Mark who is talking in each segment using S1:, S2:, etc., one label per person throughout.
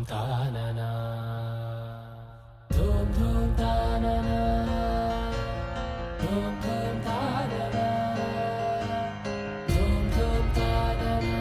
S1: తాననా ధూమ్ ధూమ్ తాననా ధూమ్ ధూమ్ తాననా ధూమ్ ధూమ్ తాననా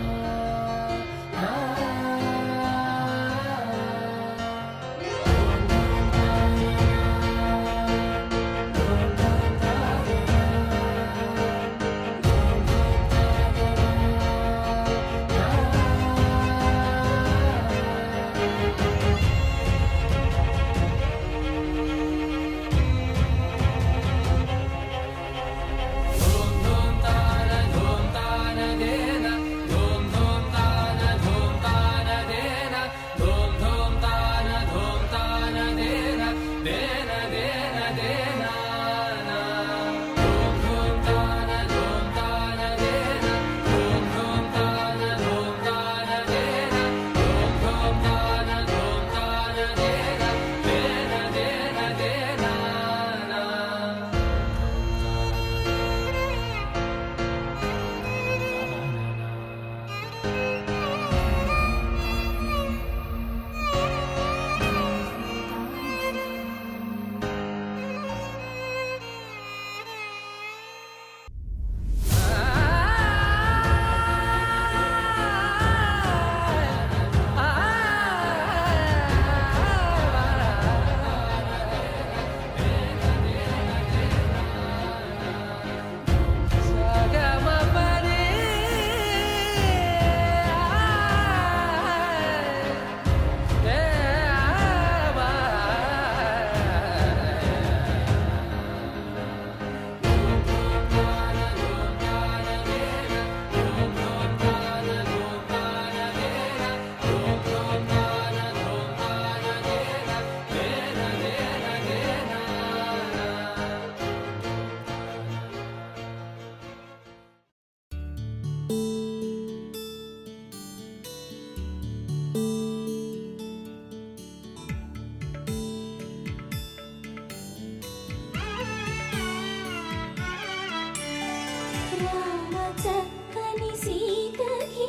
S2: చక్కని సీతకి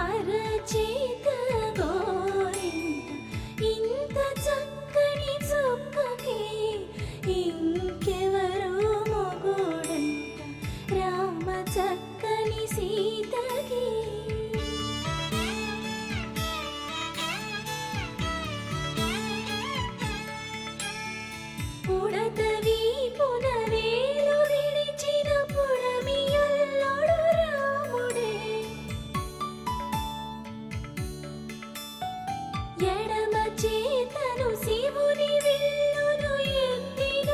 S2: అరచేత గోరింట ఇంత చక్కని చుక్కకి ఇంకెవరు మొగుడంట రామ చక్కని సీతకి ఉడతవి పునవేలు విడిచిన పుడమియల్లోడు రాముడే ఎడమ చేతను శివుని విల్లును ఎత్తిన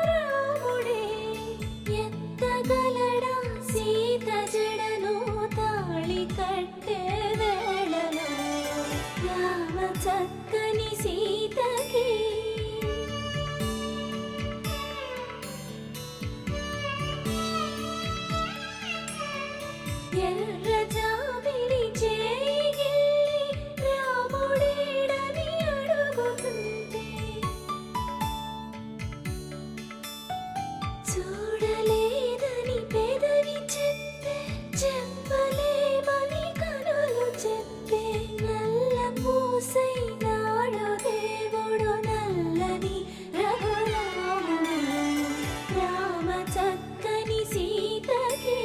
S2: రాముడే ఎత్తగలడా సీత జడను తాళి కట్టే వేళలో రామ చక్కని సీతకి ఎర్ర జాబిలి చేయి రాముడేడని అడుగుతుంటే చూడలేదని పెదవి చెప్పే చెప్పలేమని కనులు చెప్పే నల్ల పూసైనాడు దేవుడు నల్లని రఘురాముడు రామ చక్కని సీతకి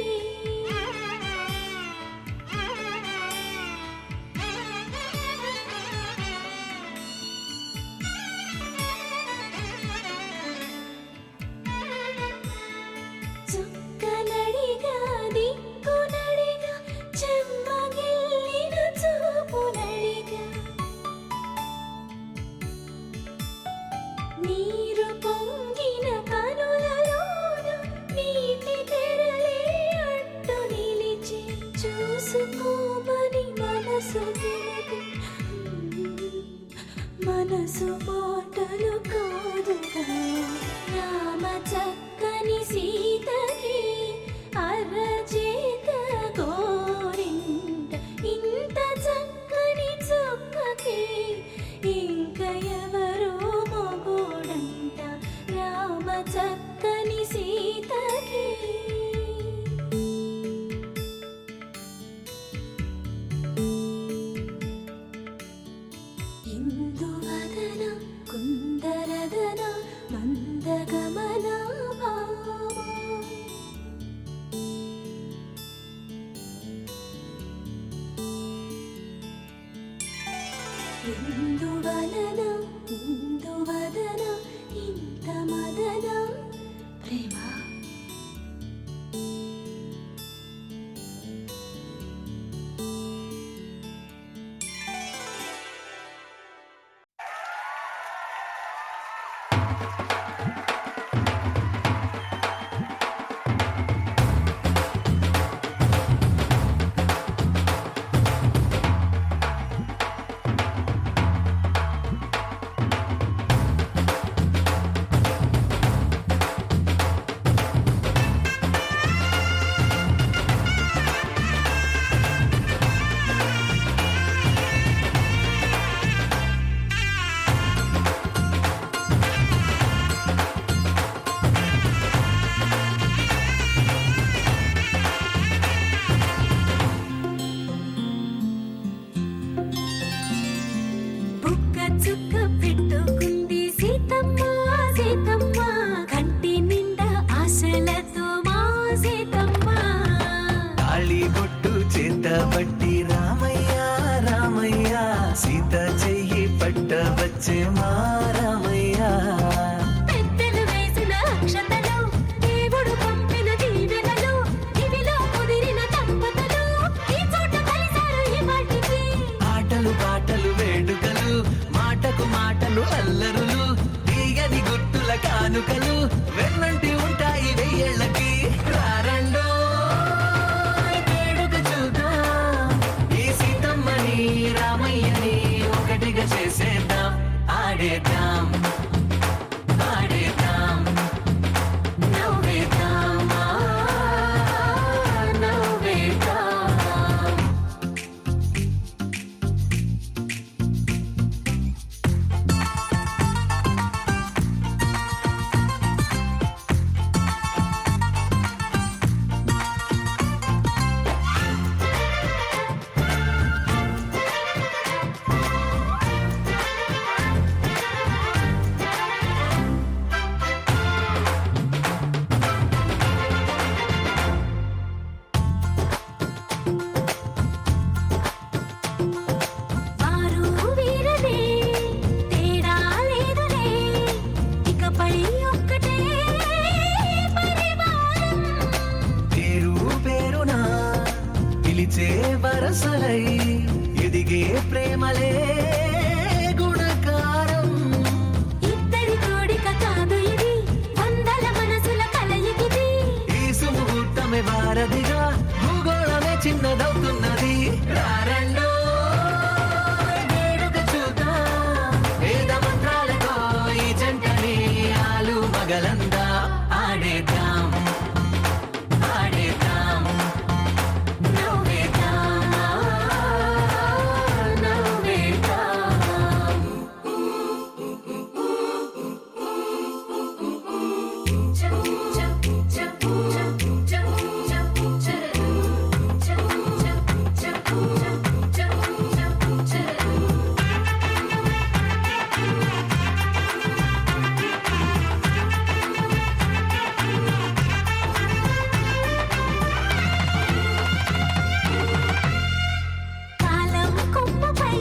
S2: చుక్కనడిగా దిక్కునడిగా చెమ్మగిల్లిన చూపునడిగా నీరు పొంగిన కనులలోన నీటి తెరలే అడ్డు నిలిచి చూసుకోమని మనసు తిరిగి మనసు మాటలు కాదుగా రామ చక్కని సీతకి అరచేత గోరింట ఇంత చక్కని చుక్కకి ఇంక ఎవరు మొగుడంట రామ చక్కని సీతకి మందగమన భామా ఎందువలన ఇందువదన ఇంత మదన ప్రేమ చుక్క పెట్టుకుంది సీతమ్మ సీతమ్మ కంటి నిండా ఆశలతో మా సీతమ్మ
S3: తాళి బొట్టు చేత పట్టి రామయ్య రామయ్య సీత చెయ్యి పట్ట వచ్చే మా రామయ్య
S2: పెద్దలు వేసిన అక్షతలు దేవుడు పంపిన దీవెనలు ఇవిలో కుదిరిన దంపతులు ఈ చోట కలిశారు ఈ వాటికి
S3: ఆటలు పాటలు వేడుకలు మాటకు మాటలు అల్లరులు తీయని గుర్తుల కానుకలు వెన్నంటి ఉంటాయి వెయ్యేళ్ళకి రారండో వేడుక చూద్దాం ఈ సీతమ్మని రామయ్యని ఒకటిగా చేసేద్దాం ఆడేద్దాం ఆడేద్దాం
S2: నవ్వేద్దాం నవ్వేద్దాం వారు వీరనే తేడా లేదులే ఇకపై ఒక్కటే పరివారం
S3: పేరు పేరునా పిలిచే వరసలై ఎదిగే ప్రేమలే గుణకారం
S2: ఇద్దరి కోడిక కాదు ఇది వందల మనసుల కలయికిది
S3: ఈ సుముహూర్తమే వారధిగా భూగోళమే చిన్నదవుతున్నది రారండో వేడుక చూద్దాం వేద మంత్రాలతో ఈ జంటని ఆలు మగలందా ఆడేద్దాం ఆడేద్దాం
S2: నవ్వేద్దాం నవ్వేద్దాం కాలం కొమ్మపై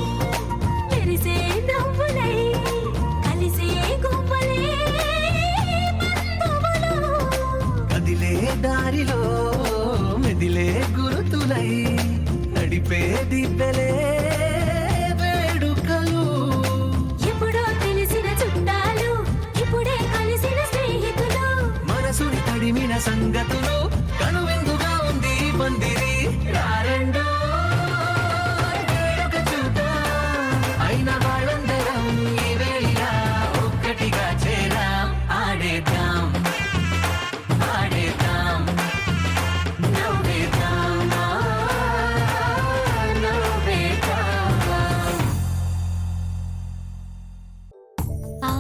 S2: మెరిసే నవ్వులై కలిసే గువ్వలే బంధువులు
S3: కదిలే దారిలో మెదిలే గురుతులై నడిపే దిబ్బెలే వేడుకలు
S2: ఎప్పుడో తెలిసిన చుట్టాలు ఇప్పుడే కలిసిన స్నేహితులు
S3: మనసుని తడిమిన సంగతులు కనువిందుగా ఉంది ఈ పందిరి రారండో వేడుక చూద్దాం అయిన వాళ్ళందరం ఈ వేళ ఒక్కటిగా చేరాం ఆడేద్దాం ఆడేద్దాం
S2: నవ్వేద్దాం నవ్వేద్దాం ఆ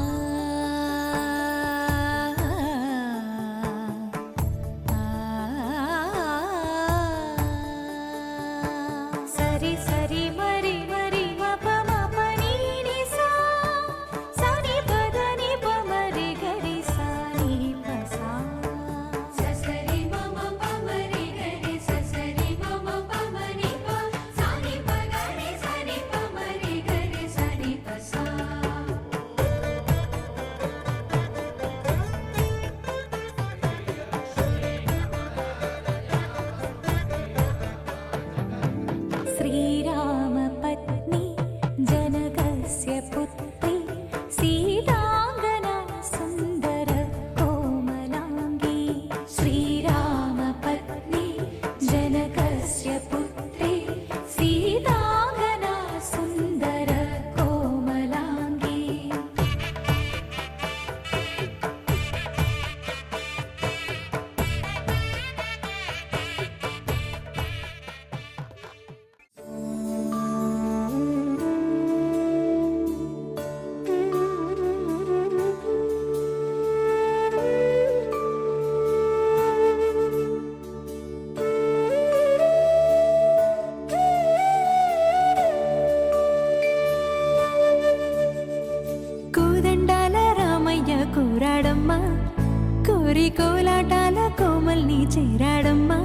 S2: కోరి కోలాటాల కోమల్ని చేరాడమ్మా.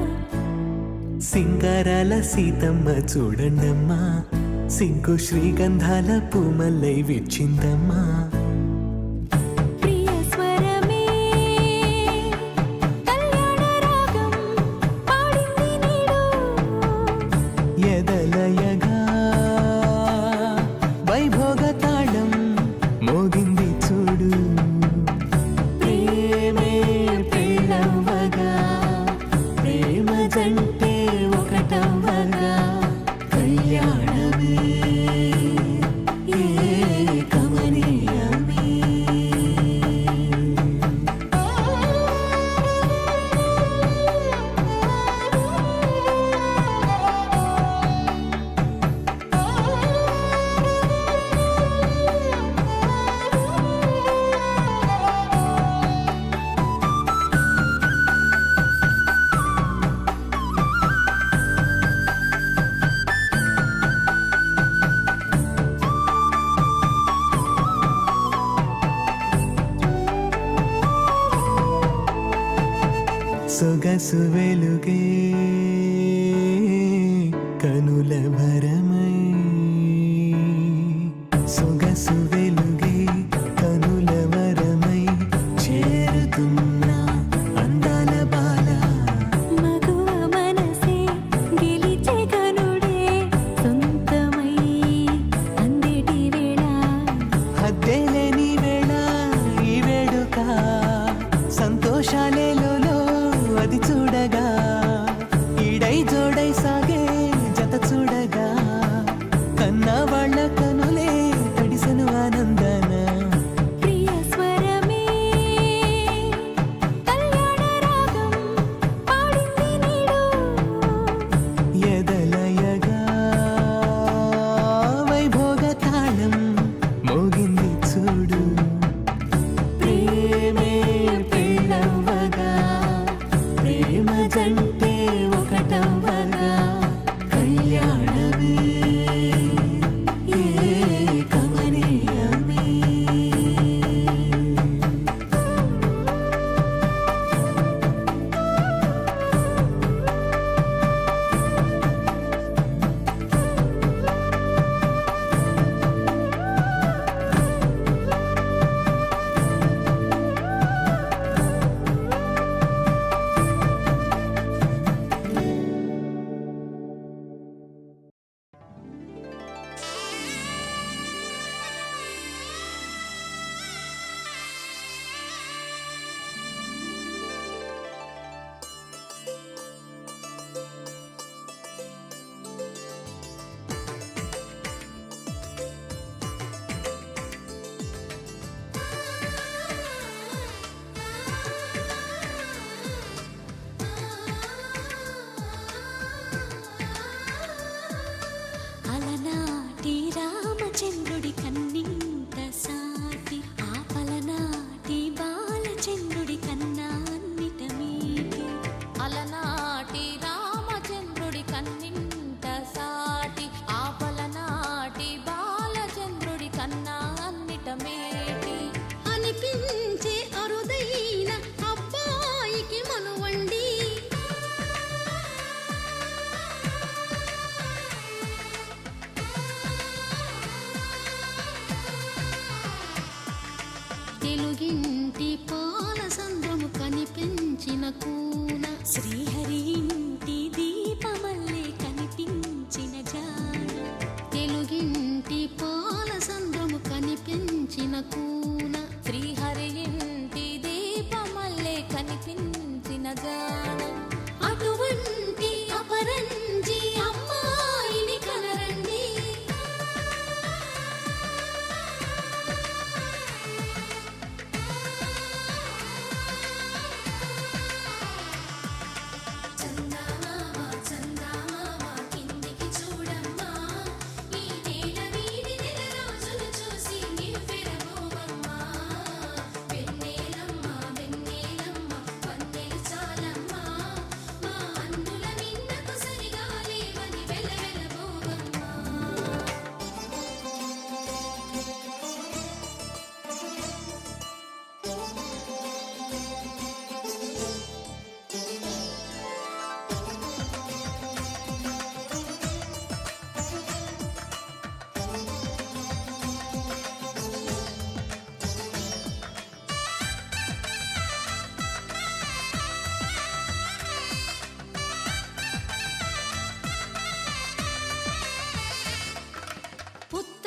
S3: సింగారాల సీతమ్మ చూడండమ్మా, సింకు శ్రీగంధాల పూమల్లై విచ్చిందమ్మా.
S2: ప్రియ స్వరమే కళ్యాణ రాగం పాడింది నేడు.
S3: ఎదలయగా వైభోగ తాళం మోగింది చూడు. ప్రేమే పెళ్ళవ్వగా, ప్రేమ జంటే ఒకటవ్వగా, కళ్యాణమే ఏకమనీయమే. సొగసు వెలుగే కనుల భరమై, సొగసు వెలుగే కనుల వరమై చేరుతున్న అందాల బాల.
S2: మగువ మనసే గెలిచే కనుడే సొంతమై అందేటి వేళ.
S3: హద్దేలేని వేళ ఈ వేడుక, సంతోషాలేలో అది చూడగా, ఈడై జోడై సాగే జత చూడగా.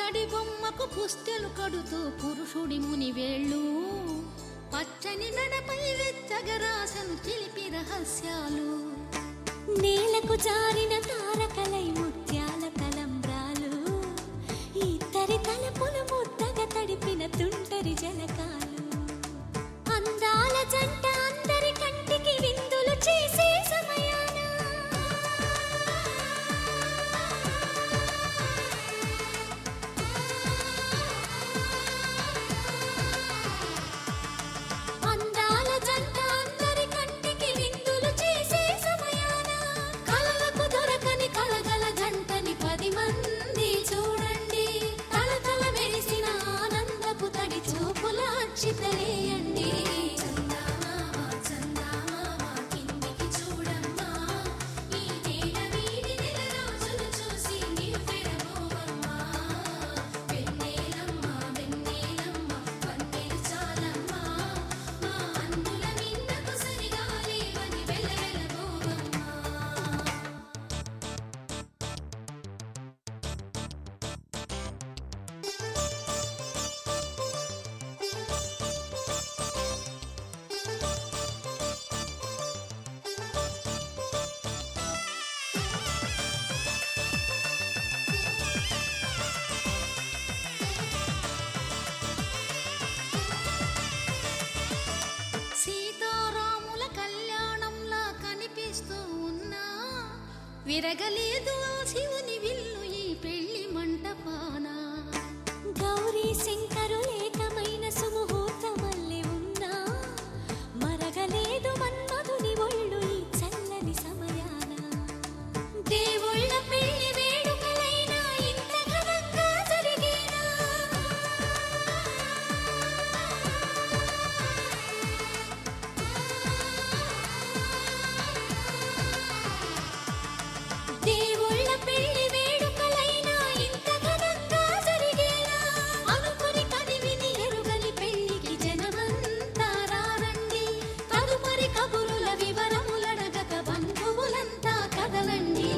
S4: పుత్తడి బొమ్మకు పుస్తెలు కడుతూ పురుషుడి ముని వేళ్ళు పచ్చని నడపై వెచ్చగరాసను చిలిపి రహస్యాలు
S2: నేలకు జారిన తారకలై ముత్యాల తలంబ్రాలు ఇద్దరి తలపులు ముద్దగా తడిపిన తుంటరి జలకాలు అందాల జంట అందరి కంటికి విందులు చేసే సమయాన అందాల జంట అందరి కంటికి విందులు చేసే సమయాన కలలకు దొరకని కలగల జంటని 10 మంది చూడండి తలతల మెరిసిన ఆనందపు తడి చూపుల అక్షితలేయండి
S4: సీతారాముల కళ్యాణంలా కనిపిస్తూ ఉన్నా విరగలేదు ఆ శివుని విల్లు ఈ పెళ్లి మంటపాన
S2: గౌరీ శంకరు ఏకమైన సుముహూర్తమల్లె ఉన్నా మరగలేదు మన్మధుని ఒళ్ళు ఈ చల్లని సమయాన దేవుళ్ళ పెళ్లి వేడుకలైనా ఇంత ఘనంగా జరిగేనా దేవుళ్ళ పెళ్లి వేడుకలైనా ఇంత ఘనంగా జరిగేనా అనుకుని కదివిని ఎరుగని పెళ్లికి జనమంతా రారండి తదుపరి కబురుల వివరములడగక బంధువులంతా కదలండి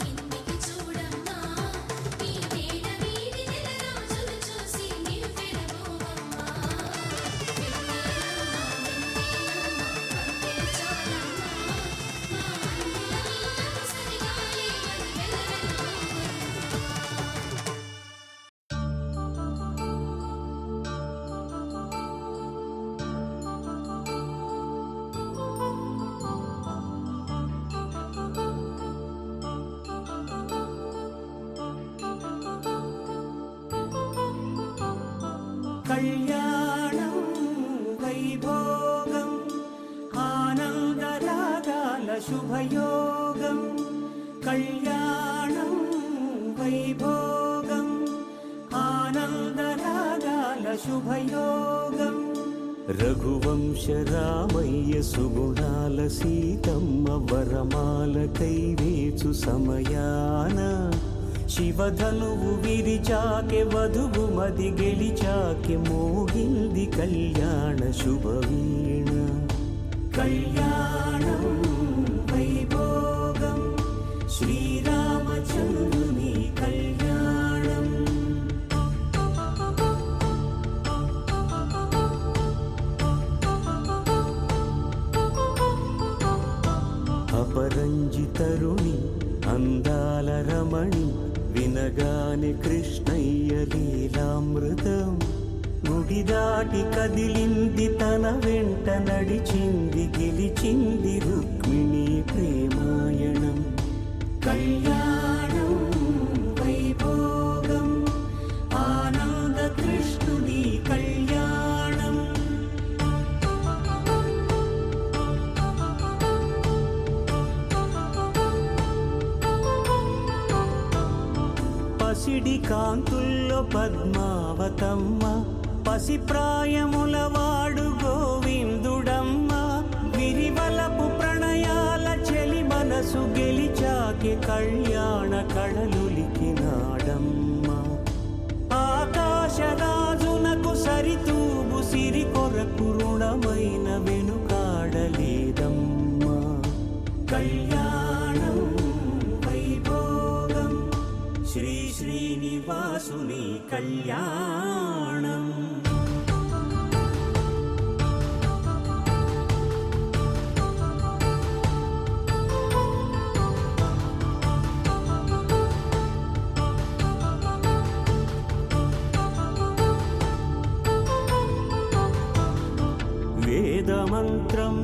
S2: కిందికి చూడమ్మా ఈ వేడ వీడి నెల రోజులు చూసి నీవు పెరగోవమ్మా
S3: కళ్యాణం వైభోగం ఆనందరాగాల శుభయోగం కళ్యాణం వైభోగం ఆనందరాగాల శుభయోగం రఘువంశ రామయ్య సుగుణాల సీతమ్మ వరమాల కైవేచు సమయాన శివధనువు విరిచాకె వధువు మది గెలిచాకె మోగింది కళ్యాణ శుభవీణ కళ్యాణం వైభోగం శ్రీరామచంద్రుని కళ్యాణం అపరంజి తరుణి అందాల రమణి వినగానే కృష్ణయ్య లీలామృతం గుడి దాటి కదిలింది తన వెంట నడిచింది గెలిచింది రుక్మిణి ప్రేమాయణం కళ్యాణం వైభోగం ఆనంద కృష్ణుని కళ్యాణం పసిడి కాంతుల్లో పద్మావతమ్మ పసిప్రాయముల వాడు గోవిందుడమ్మ విరివలపు ప్రణయాల చెలి మనసు గెలిచాకే కళ్యాణ కళలులికినాడమ్మ ఆకాశరాజునకు సరితూబు సిరి కొరకు రుణమైన వెనుకాడలేదమ్మా కళ్యాణం వైభోగం కళ్యాణం. వేదమంత్రం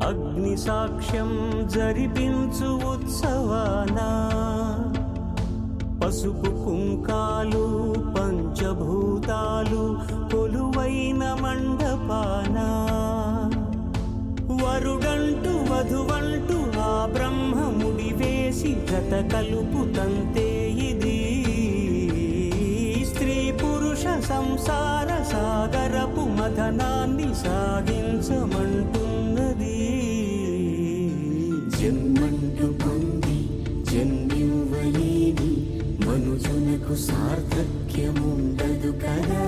S3: అగ్ని సాక్ష్యం జరిపించు ఉత్సవాన పసుపు కుంకాలు పంచభూతాలు కొలువైన మండపాన వరుడంటూ వధువంటూ ఆ బ్రహ్మముడి వేసి జత కలుపు తంతే ఇది స్త్రీ పురుష సంసార సాగరపు మథనాన్ని సాగించమంటున్నది. జన్మంటూ పొంది జన్మివ్వలేని మనుజునకు సార్థక్యముండదు కదా.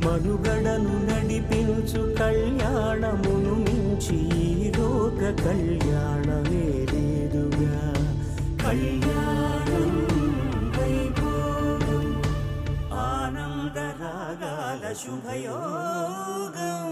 S3: మనుగడను నడిపించు కళ్యాణమును మించి ఈ లోక కళ్యాణమే లేదుగా. కళ్యాణం వైభోగం ఆనందరాగాల శుభయోగం.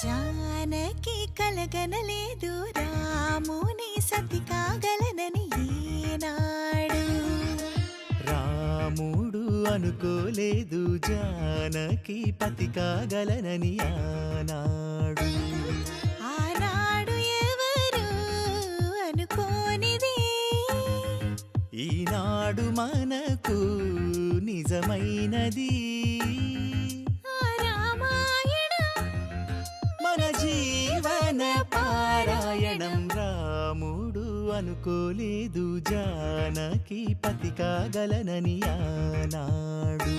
S4: జానకి కలగనలేదు రాముని సతి కాగలనని ఈనాడు.
S5: రాముడు అనుకోలేదు జానకి పతి కాగలనని ఆనాడు.
S4: ఆనాడు ఎవరు అనుకోనిది
S5: ఈనాడు మనకు నిజమైనది. మన జీవన పారాయణం. రాముడు అనుకోలేదు జానకి పతి కాగలనని ఆనాడు.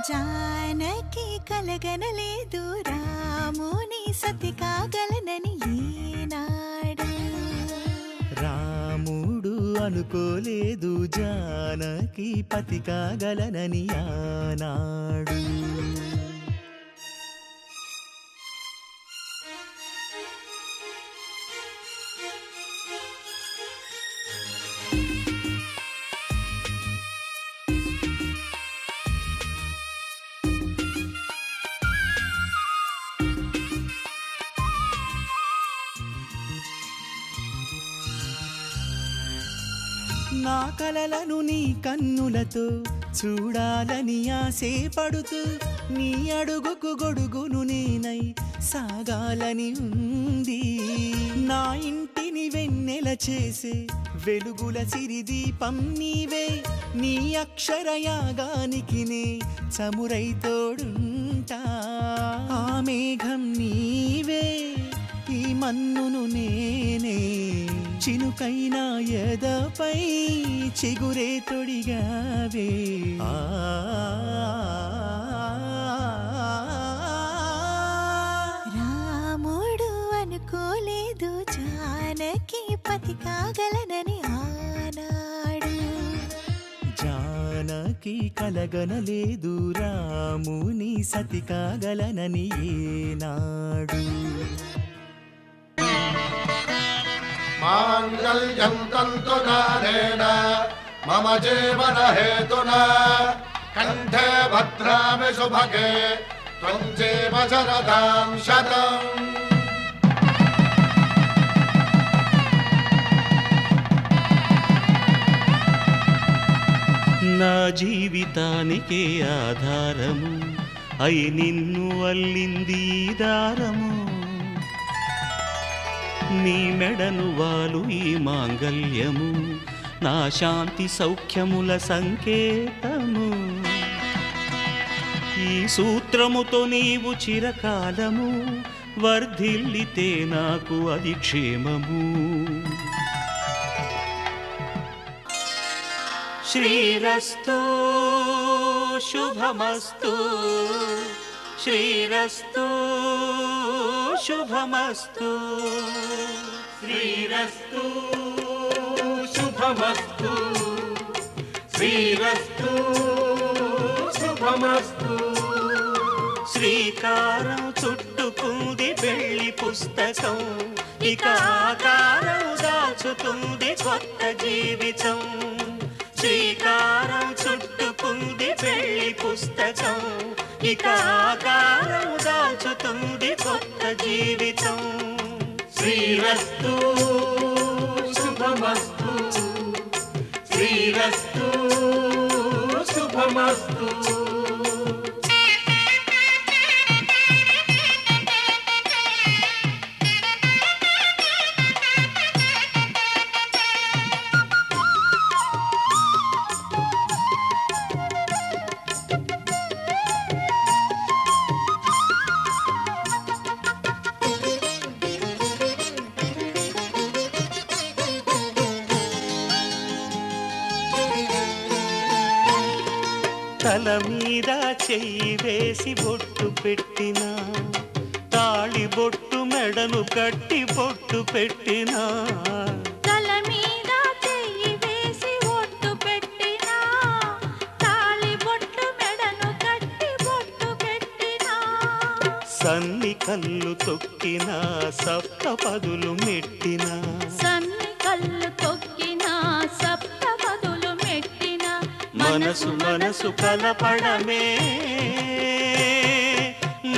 S4: జానకి కలగనలేదు రాముని సతి కాగలనని ఈనాడు.
S5: రాముడు అనుకోలేదు జానకి పతి కాగలనని ఆనాడు. నా కలలను నీ కన్నులతో చూడాలని ఆశపడుతూ నీ అడుగుకు గొడుగును నేనై సాగాలని ఉంది. నా ఇంటిని వెన్నెల చేసే వెలుగుల సిరిదీపం నీవే. నీ అక్షరయాగానికి నే చమురై తోడుంటా. ఆ మేఘం నీవే, ఈ మన్నును నేనే. చినుకైనా ఎదపై చిగురే తొడిగావే.
S4: రాముడు జానకి పతి కాగలనని ఆనాడు
S5: జానకి కలగనలేదు రాముని సతి కాగలనని ఏనాడు
S6: మాంగళ్యం తంతునానేన మమ జీవన హేతునా కంఠే భద్రామి శుభగే త్వం జీవ శరదాం శతం.
S5: నా జీవితానికే ఆధారము అయి నిన్ను అల్లింది ఈ దారము నీ మెడను వాలు ఈ మాంగల్యము నా శాంతి సౌఖ్యముల సంకేతము ఈ సూత్రముతో నీవు చిరకాలము వర్ధిల్లితే నాకు అది క్షేమము శ్రీరస్తు శుభమస్తు శ్రీరస్తు శుభమస్తు శ్రీరస్తు శుభమస్తు శ్రీరస్తు శుభమస్తు శ్రీకారం చుట్టుకుంది పెళ్లి పుస్తకం ఇక ఆకారం దాచుతుంది కొత్త జీవితం శ్రీకారం చుట్టుకుంది పెళ్లి పుస్తకం ఇక ఆకారం దాచుతుంది కొత్త జీవితం శ్రీరస్తు శుభమస్తు శ్రీరస్తు శుభమస్తు తల మీద చెయ్యి వేసి బొట్టు పెట్టినా తాళి బొట్టు మెడను కట్టి బొట్టు పెట్టినా
S2: తల మీద చెయ్యి వేసి ఒట్టు పెట్టినా తాళి బొట్టు మెడను కట్టి బొట్టు పెట్టినా
S5: సన్ని కళ్ళు తొక్కినా సప్త పదులు మెట్టినా
S2: సన్ని కళ్ళు తొక్కినా సప్త పదులు మెట్టినా
S5: మనసు మనసు కలపడమే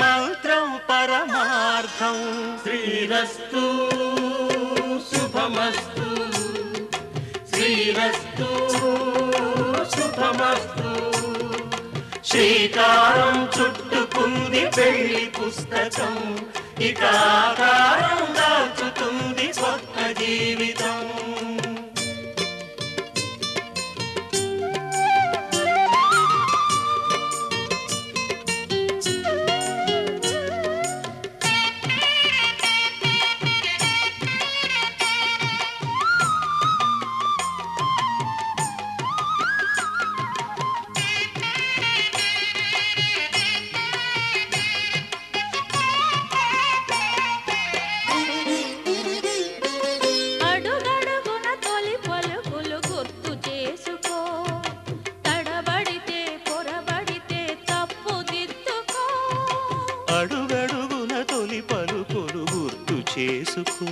S5: మంత్రం పరమార్థం శ్రీరస్తు శుభమస్తు శ్రీరస్తు శుభమస్తు శ్రీకారం చుట్టుకుంది పెళ్లి పుస్తకం ఇక ఆకారం దాచుతుంది కొత్త జీవితం
S2: అడుగడుగున తొలి పలుకులు గుర్తు చేసుకో తడబడితే పొరబడితే తప్పు దిద్దుకో
S5: అడుగడుగున తొలి పలుకులు గుర్తు చేసుకో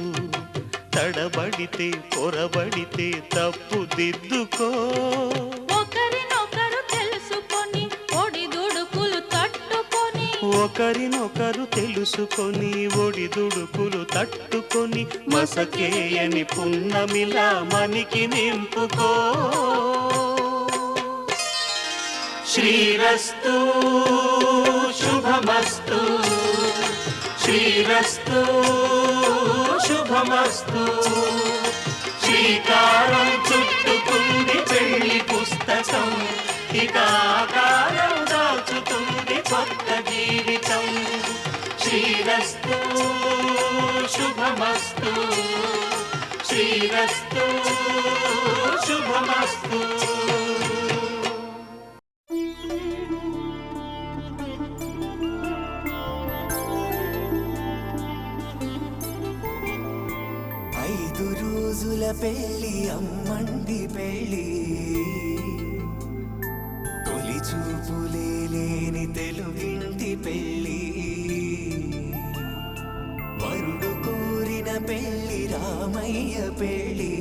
S5: తడబడితే పొరబడితే తప్పు దిద్దుకో
S2: ఒకరినొకరు తెలుసుకొని ఒడిదుడుకులు తట్టుకొని
S5: ఒకరినొకరు తెలుసుకొని ఒడిదుడుకులు తట్టుకొని మసకేయని పున్నమిలా మనికి నింపుకో శ్రీరస్తు శుభమస్తు శ్రీరస్తు శుభమస్తు శ్రీకారం చుట్టుకుంది పెళ్లి పుస్తకం ఇక ఆకారం దాచుతుంది కొత్త జీవితం శ్రీరస్తు శుభమస్తు శ్రీరస్తు శుభమస్తు
S3: ఐదురు ముద్దుల పెళ్ళి అమ్మండి పెళ్ళి తొలి చూపులే లేని తెలుగింటి పెళ్ళి వరుడు కోరిన పెళ్ళి రామయ్య పెళ్ళి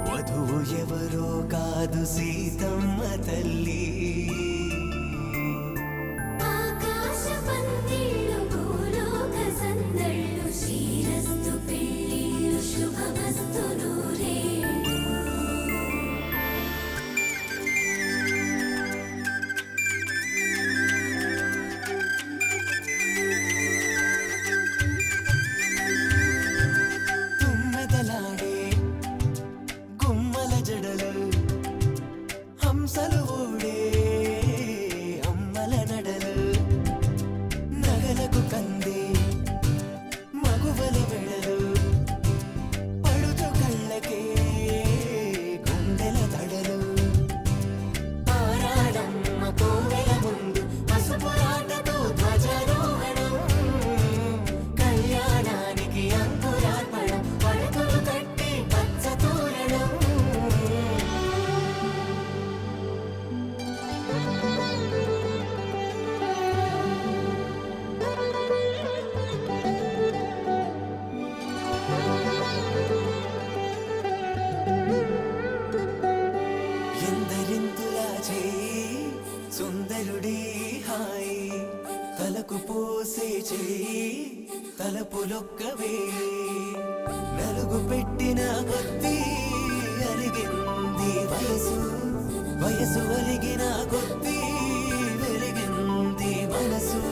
S3: వధువు ఎవరో కాదు సీతమ్మ తల్లి
S7: ఆకాశ పందిళ్ళు భూలోక సందళ్ళు శ్రీరస్తు పెళ్ళిళ్ళు శుభమస్తు నూరేళ్ళు
S3: తుమ్మెదలాడే గుమ్మల జడలు హంసలు ఊడే అమ్మల నడలు నగలకు కంది మగువల వెడలు పడుచు కళ్ళకే గుండెల తడలు పారాడమ్మ కోవెల ముందు పసుపు రాటతో ధ్వజారోహణం కళ్యాణానికి అంకురార్పణం పడకలు కట్టి పచ్చ తోరణం ఎందరింతులా చేయి సుందరుడి హాయి తలకు పోసే చేయి తలపులొక్కవే నలుగు పెట్టిన కొద్దీ అలిగింది వయసు వయసు అలిగిన కొద్దీ వెలిగింది మనసు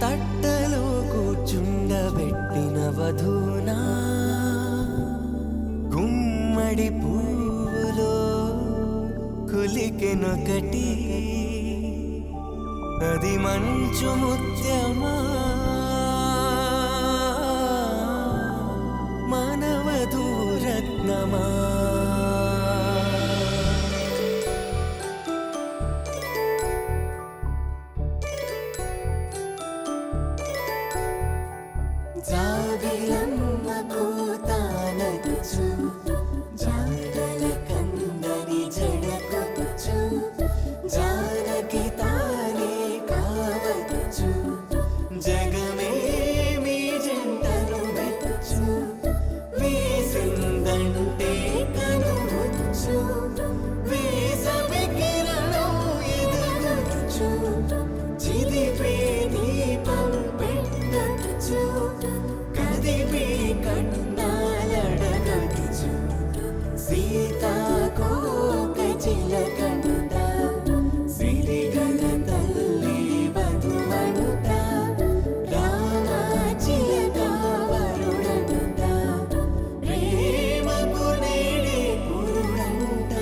S3: తట్టలో కూర్చుండబెట్టిన వధూనా గుమ్మడి పువ్వులో కులికెనొకటి అది మంచు ముత్యమా మానవధూరత్నమా
S7: జాబిలమ్మ కూతానదుచు జాడల కందని జడకొచ్చు జానకి తానే కావదుచు జగమే మీ జంటను వెతుచు వీసిందంటే కనువచ్చు వీసవి కిరణం ఎదుగుచు చిదిపే దీపం పెట్టచ్చు కదిపే కన్నాలడగచ్చు సీతాకోక చిలకంట సిరిగల తల్లి వధువనుట రామ చిలక వరుడనుట ప్రేమకు నేడే పురుడంట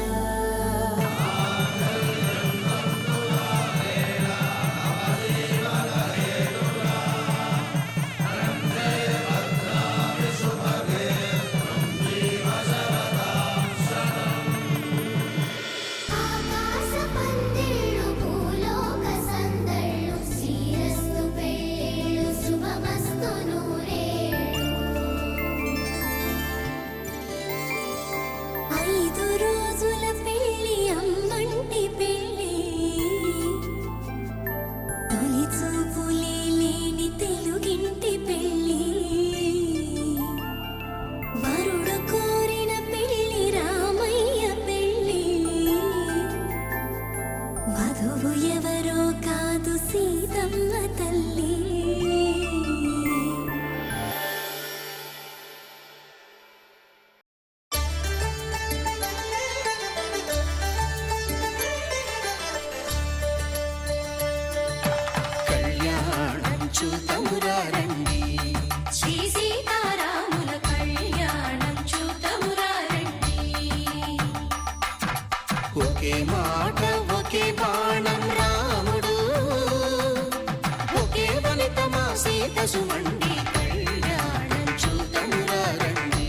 S7: ఆకాశ పందిళ్ళు భూలోక సందళ్ళు శ్రీరస్తు పెళ్ళిళ్ళు శుభమస్తు నూరేళ్ళు 5 రోజుల పెళ్ళి అమ్మంటి పెళ్ళి తొలి చూపులే లేని తెలుగింటి పెళ్ళి వరుడు కోరిన పెళ్ళి రామయ్య పెళ్ళి వధువు ఎవరో కాదు సీతమ్మ తల్లి
S3: కళ్యాణం చూతమురారండి
S7: శ్రీ సీతారాముల కళ్యాణం చూతమురా రండి
S3: ఒకే మాట ఒకే బాణం రాముడు పసుమండి కళ్యాణం చూతమురా రండి.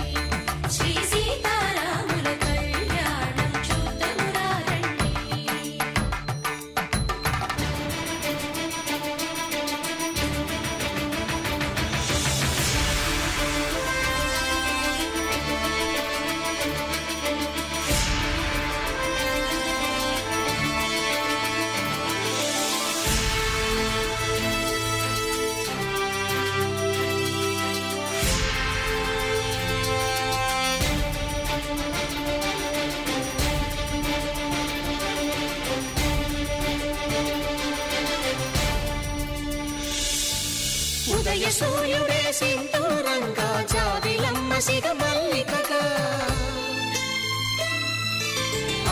S7: శ్రీ సీతారాముల కళ్యాణం చూతమురా రండి.
S3: ఉదయ సూర్యుడే సింధూరంగా జాబిలమ్మ సిగ మల్లికగా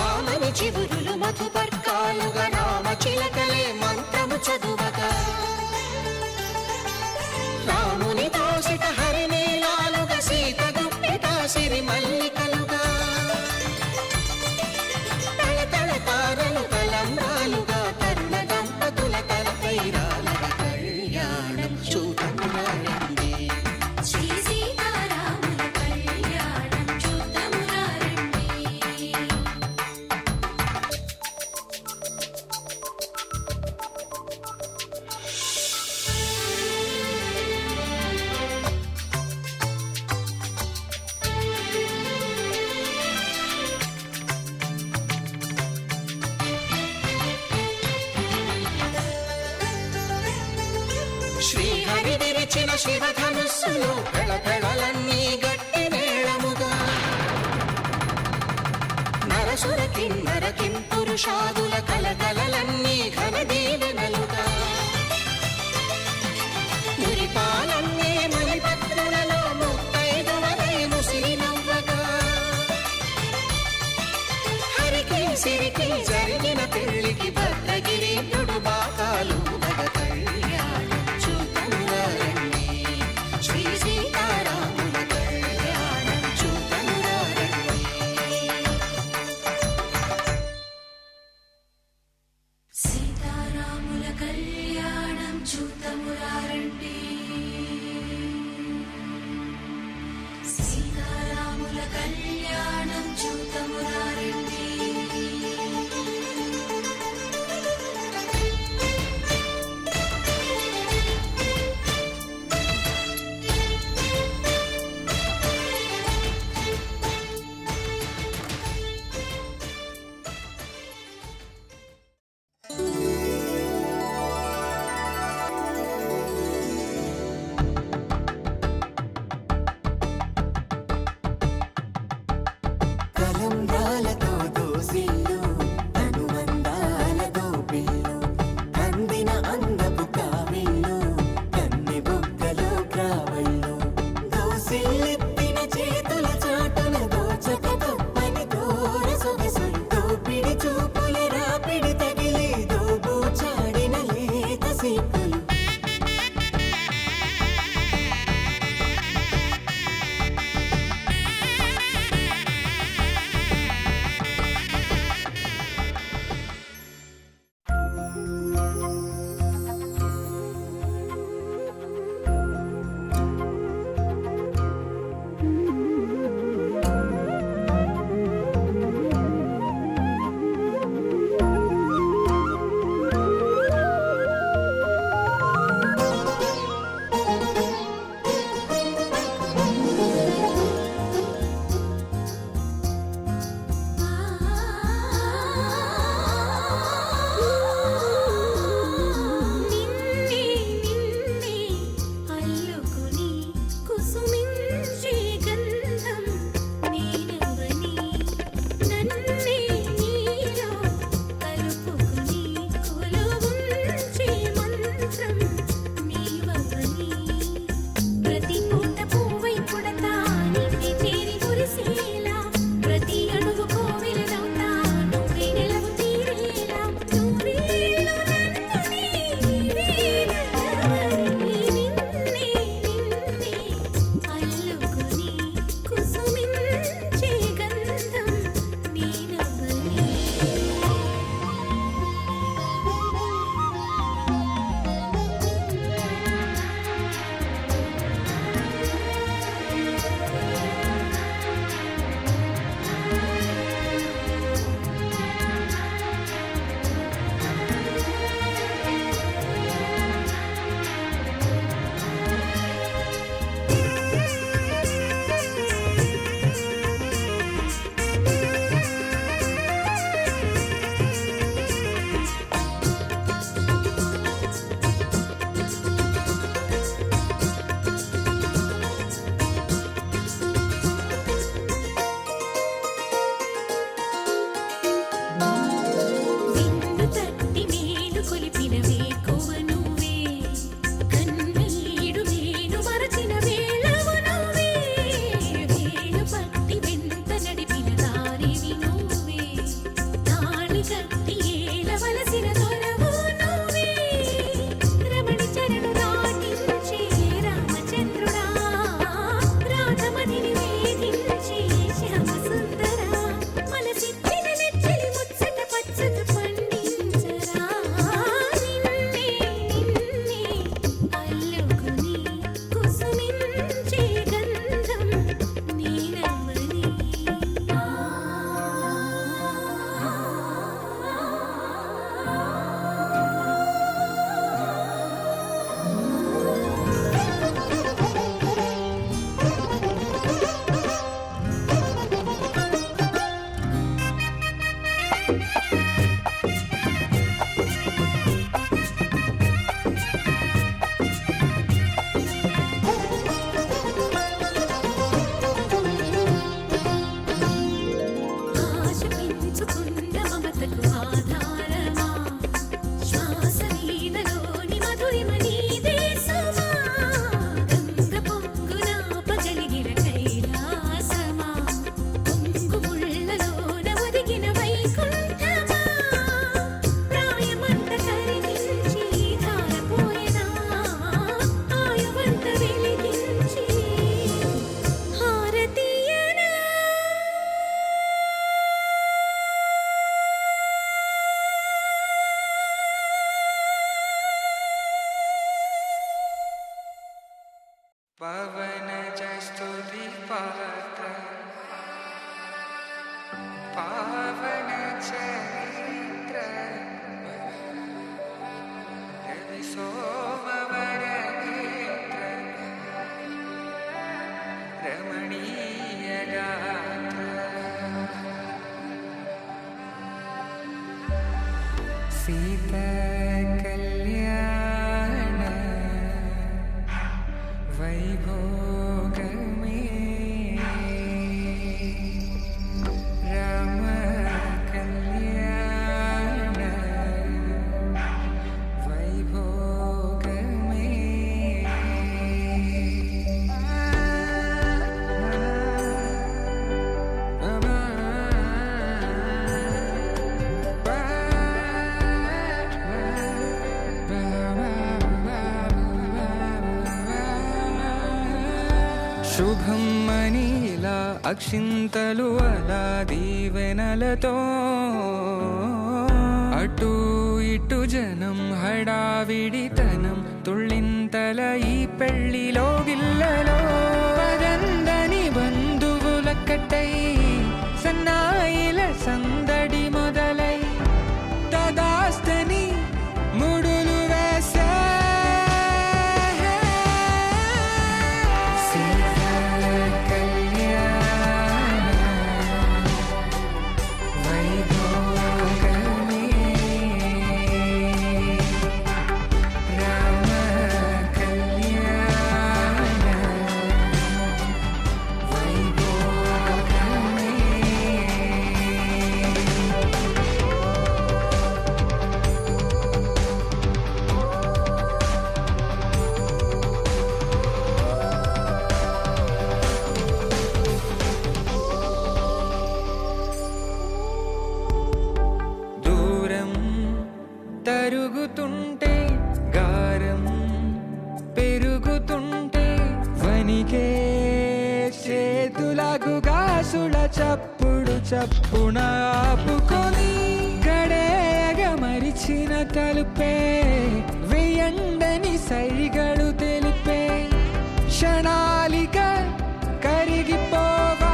S3: ఆమని చివురులు మధుపర్కాలుగా రామ చిలకలే మంత్రము చదువగా రాముని దోసిట హరినీలాలుగా సీత గుప్పిట సిరి మల్లికలుగా తళతళ తారలు తలంబ్రాలుగా తరుణ దంపతుల తలపైరాలుగా కళ్యాణం చూతమురా రండి.
S7: శ్రీ సీతారాముల కళ్యాణం చూతమురా రండి.
S3: శ్రీహరి విరిచిన శివధనుస్సులు పెళపెళలన్నీ గట్టి మేళముగా నరసుర కిన్నర కింపురుషాదుల కలకలలన్నీ ఘన దీవెనలుగా మురిపాలన్నీ మలిపత్రులలో ముత్తైదువలై ముసిరి నవ్వగా హరికి సిరికి జరిగిన పెళ్లికి భద్రగిరీంద్రుడు బాకాలు కళ్యాణం చూతమురా రండి. శ్రీ సీతారాముల కళ్యాణం చూతమురా రండి.
S7: సీతారాముల కళ్యాణం చూతమురా రండి. సీతారాముల కళ్యాణం చూతమురా రండి.
S3: తలంబ్రాలతో దోసిల్లు అనుబంధాలతో పిల్లు అందిన అందపు కావిళ్ళు కన్ని బుగ్గలో క్రావళ్ళు దోసిల్లెత్తిన చేతుల చాటున దోచక తప్పని దూర సొగసులు దోపిడి చూపుల రాపిడి తగిలి దోబూచాడిన లేత సీకులు
S8: పవనజ స్తుతి పాత్ర పావన చరిత్ర రవి సోమవర నేత్ర రమణీయ గాత్ర సీత కళ్యాణ వైభోగమే రామ కళ్యాణ వైభోగమే శుభం మనీలా అక్షింతలు అలా దీవెనలతో అటు ఇటు జనం హడావిడితనం తుళ్ళింతల ఈ పెళ్లిలో గిల్లలో పదందని బంధువుల కట్టై సన్నాయిల సందడి మొదలై తదాస్తని ముడులు వేసే తరుగుతుంటే గారం పెరుగుతుంటే వనికే చేతులకు గాసుల చప్పుడు చప్పున ఆపుకొని గడేగ మరిచిన తలుపే వెయ్యండని సైగడు తెలిపే క్షణాలిక కరిగిపోవా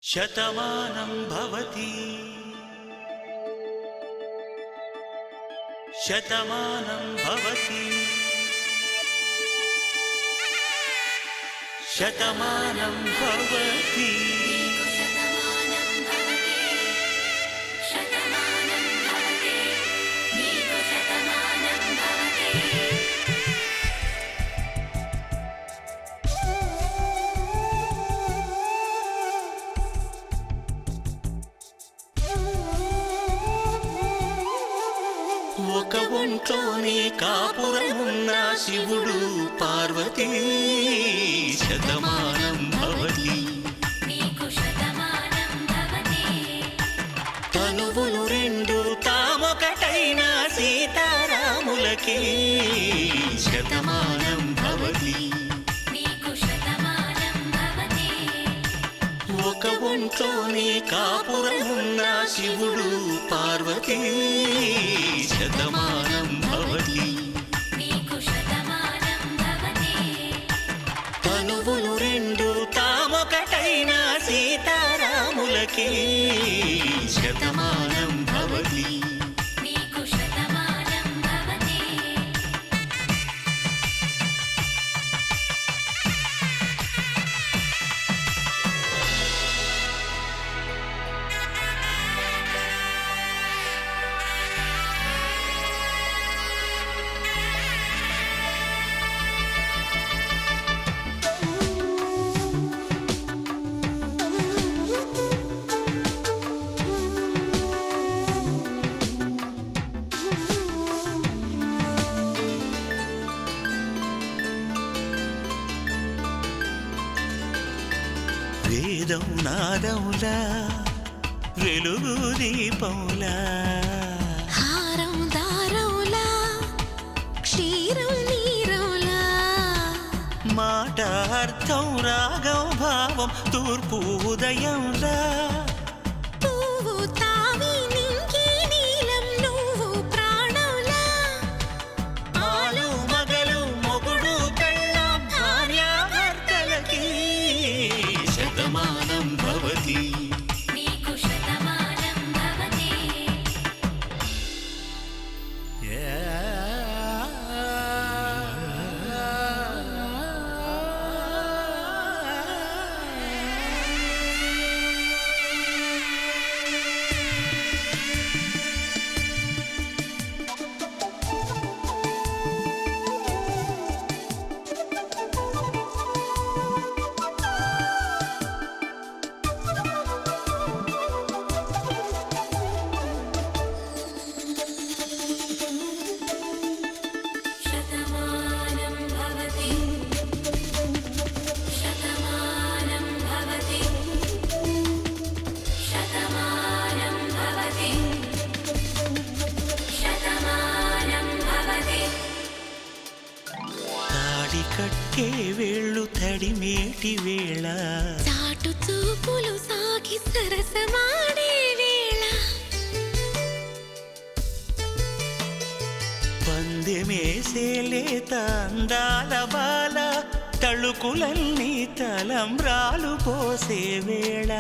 S5: శతమానం భవతి శతమానం భవతి శతమానం భవతి
S7: శతమానం భవతి శతమానం భవతి నీకు శతమానం భవతి
S5: ఒక ఒంట్లోనే కాపురమున్న శివుడు పార్వతీ శతమానం భవతి
S7: నీకు శతమానం భవతి
S5: తనువులు రెండు తామొకటైన సీతారాములకి శతమానం భవతి
S7: నీకు శతమానం భవతి
S5: ఒక ఒంట్లోనే కాపురమున్న శివుడు పార్వతీ శతమానం భవతి
S7: నీకు శతమానం భవతి
S5: తనువులు రెండు తామొకటైన సీతారాములకి శతమానం భవతి
S7: నీకు శతమానం భవతి
S5: వేదం నాదములా వెలుగు దీపములా
S4: హారం దారంలా క్షీరం నీరంలా
S5: మాట అర్థం రాగం భావం తూర్పు ఉదయంలా
S4: పువ్వు తావి నింగి నీలం నువ్వు ప్రాణంలా
S5: ఆలు మగలు మొగుడు పెళ్ళాం భార్యాభర్తలకి శతమానం భవతి
S7: నీకు శతమానం భవతి శతమానం భవతి శతమానం భవతి శతమానం భవతి శతమానం భవతి
S5: తాడి కట్టే వేళ్ళు తడిమేటి వేళ
S4: చాటు చూపులు సాగి సరసమాడే వేళ
S5: పందెమేసేలేత అందాల బాల తళుకులన్నీ తలంబ్రాలు పోసే వేళ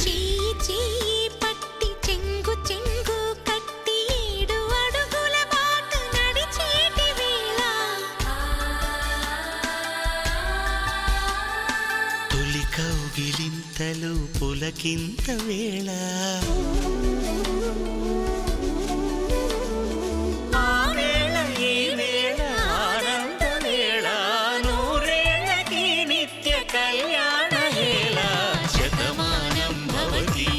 S4: చెయ్యి చెయ్యి పట్టి చెంగు చెంగు కట్టి 7 అడుగుల బాట నడిచేటి వేళ
S5: తొలి కౌగిలింతలు పులకింత వేళ ఆ వేళ ఈ వేళ ఆనంద వేళ నూరేళ్ళకి నిత్య కళ్యాణ వేళ శతమానం భవతి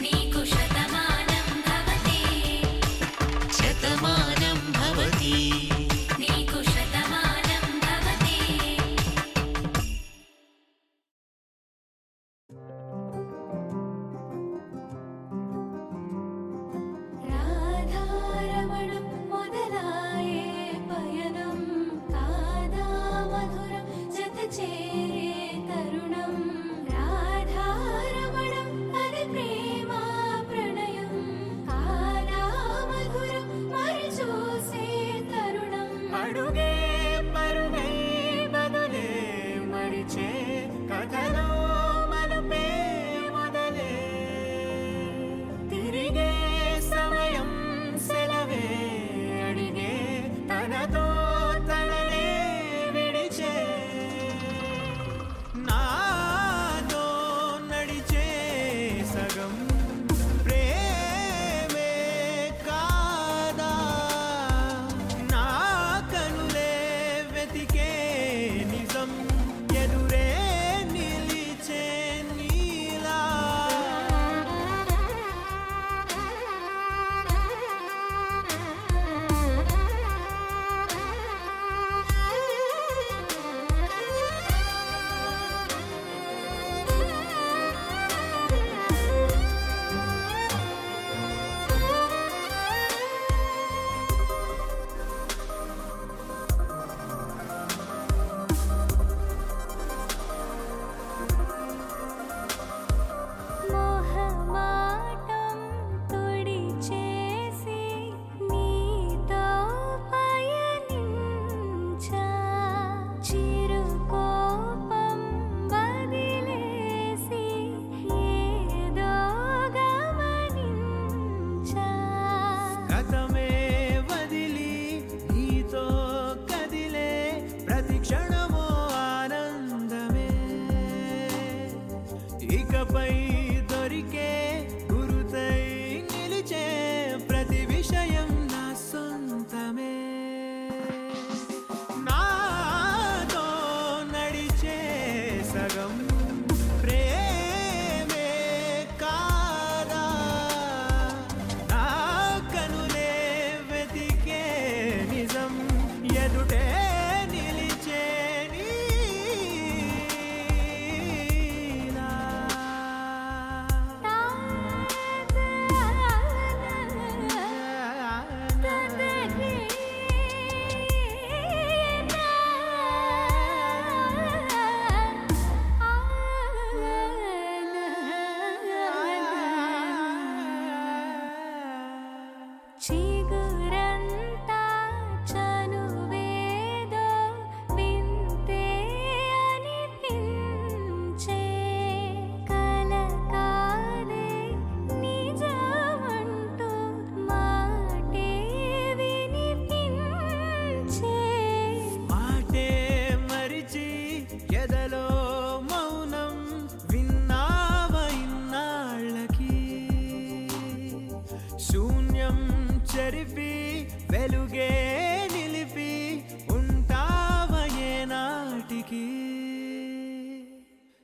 S7: నీకు శతమానం భవతి
S5: శతమానం భవతి
S7: నీకు శతమానం భవతి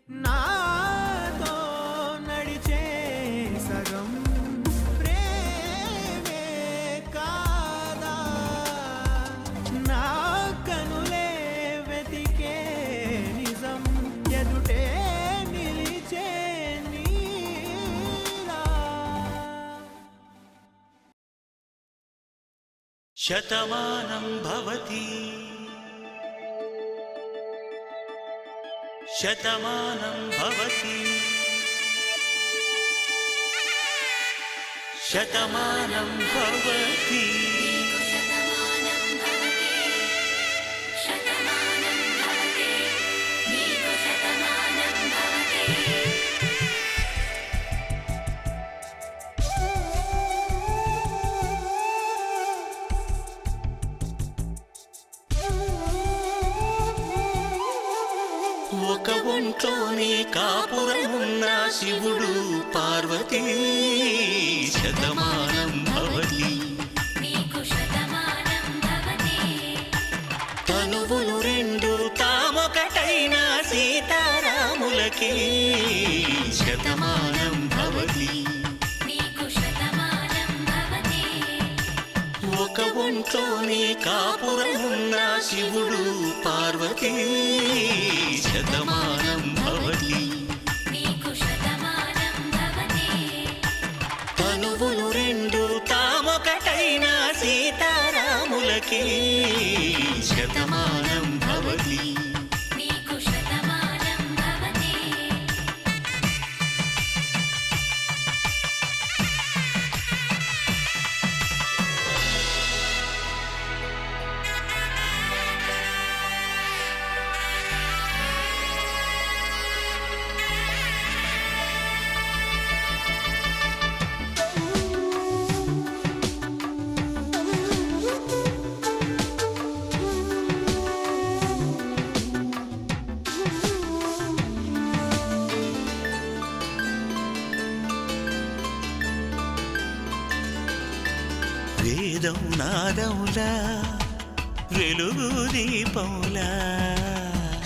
S5: నాతో నడిచే సగం ప్రేమే కాదా నా కనులే వెతికే నిజం ఎదుటే నిలిచే నీలా శతమానం భవతి శతమానం భవతి శతమానం భవతి
S7: నీకు శతమానం భవతి శతమానం భవతి నీకు శతమానం భవతి
S5: ఒక ఒంట్లోనే కాపురమున్న శివుడు పార్వతీ శతమానం భవతి
S7: నీకు శతమానం భవతి
S5: తనువులు రెండు తామొకటైన సీతారాములకి శతమానం భవతి
S7: నీకు శతమానం భవతి
S5: ఒక ఒంట్లోనే కాపురమున్న శివుడు పార్వతీ శతమానం భవతి
S7: నీకు శతమానం భవతి
S5: తనువులు రెండు తామొకటైన సీతారాములకి శతమానం భవతి
S7: నీకు శతమానం భవతి
S5: వేదం నాదములా వెలుగు దీపములా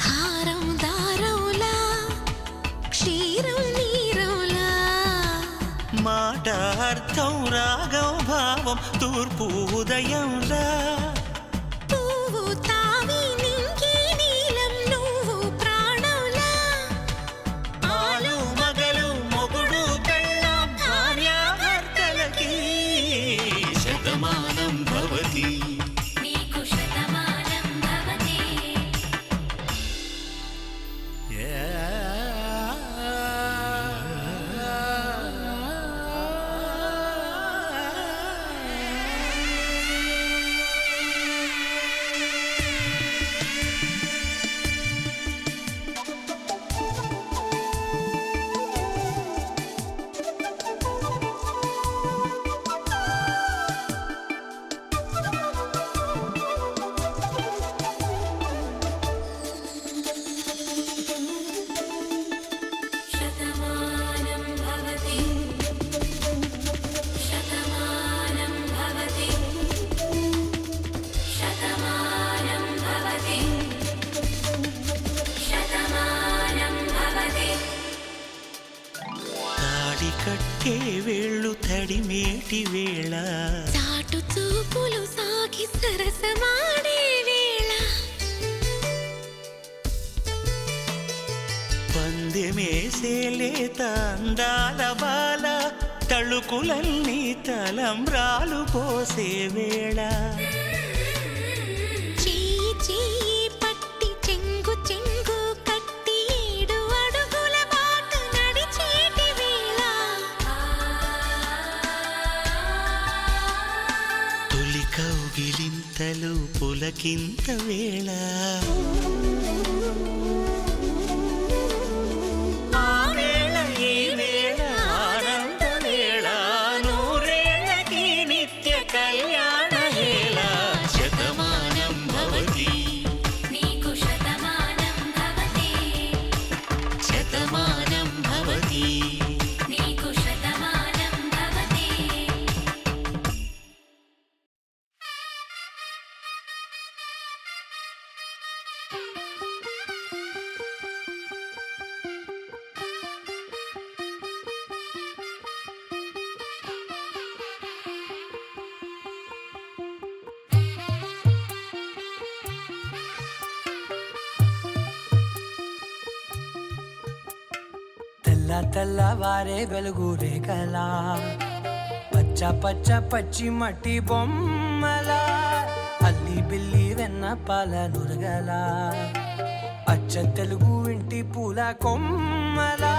S4: హారం దారంలా క్షీరం నీరంలా
S5: మాట అర్థం రాగం భావం తూర్పు ఉదయంలా
S4: పువ్వు తావి నింగి నీలం నువ్వు ప్రాణంలా
S5: ఆలు మగలు మొగుడు పెళ్ళాం భార్యాభర్తలకి శతమానం భవతి
S7: నీకు శతమానం భవతి శతమానం భవతి శతమానం భవతి శతమానం భవతి శతమానం భవతి
S5: తాడి కట్టే వేళ్ళు తడిమేటి వేళ
S4: చాటు చూపులు సాగి సరసమాడే వేళ
S5: పందెమేసేలేత అందాల బాల తళుకులన్నీ తలంబ్రాలు పోసే వేళ
S4: చెయ్యి చెయ్యి పట్టి చెంగు చెంగు కట్టి 7 అడుగుల బాట నడిచేటి వేళ
S5: తొలి కౌగిలింతలు పులకింత వేళ ఆ వేళ ఈ వేళ ఆనంద వేళ నూరేళ్ళకి నిత్య కళ్యాణ వేళ శతమానం భవతి
S7: నీకు శతమానం భవతి
S5: శతమానం భవతి
S7: నీకు శతమానం భవతి
S8: తెల్లవారే వెలుగు రేఖలా పచ్చ పచ్చ పచ్చి మట్టి బొమ్మలా అల్లి బిల్లి వెన్న పాల నురగలా అచ్చ తెలుగు ఇంటి పూల కొమ్మలా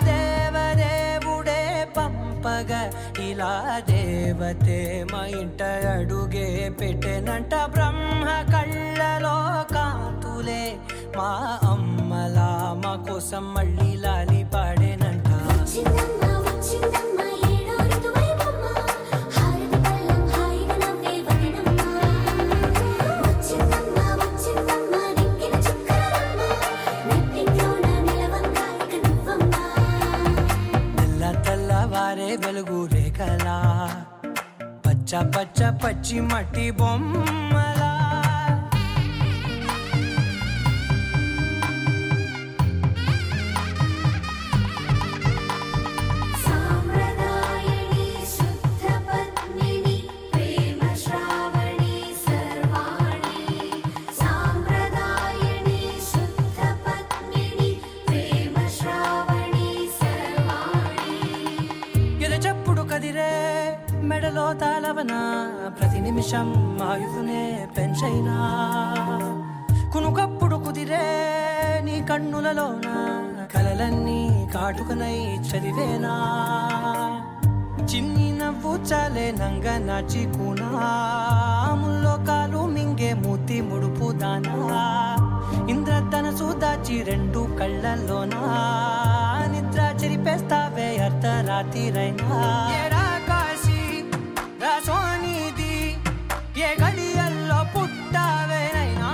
S8: దేవదేవుడే పంపగా ఇలా దేవతే మా ఇంట అడుగే పెట్టెనంట బ్రహ్మ కళ్ళలో కాంతులే మా అమ్మలా మా కోసం మళ్ళీ లాలి పాడేనంట
S4: వచ్చిందమ్మ వచ్చిందమ్మ ఏడో ఋతువైవమ్మ హారతి పళ్ళం హాయిగా నవ్వే వదినమ్మ వచ్చిందమ్మ వచ్చిందమ్మ నెక్కిన చుక్కలమ్మ నెట్టింట్లోన నిలవంగా ఇక నువ్వమ్మ
S8: తెల్లవారే వెలుగు రేఖలా పచ్చ పచ్చ పచ్చి మట్టి బొమ్మలా
S4: సాంప్రదాయని శుద్ధ పద్మిని ప్రేమ శ్రావణి సర్వాణి సాంప్రదాయని శుద్ధ పద్మిని ప్రేమ శ్రావణి సర్వాణి
S8: ఎదచప్పుడు కదిరే మెడలో తాళవన ప్రతి నిమిషం ఆయువునే పెంచైనా కునుకప్పుడు కుదిరే నీ కన్నులలోన కలలన్నీ కాటుకనై చదివేనా చిన్ని నవ్వు చాలే నంగ నాచి కూనాముల్లో కాలు మింగే మూతి ముడుపు దానా ఇంద్రధనసు దాచి రెండు కళ్ళల్లోనా నిద్ర చెరిపేస్తావే అర్ధరాత్రిరైనా ఏడా కాశీ రా సోనిది ఏ గడియల్లో పుట్టావేనైనా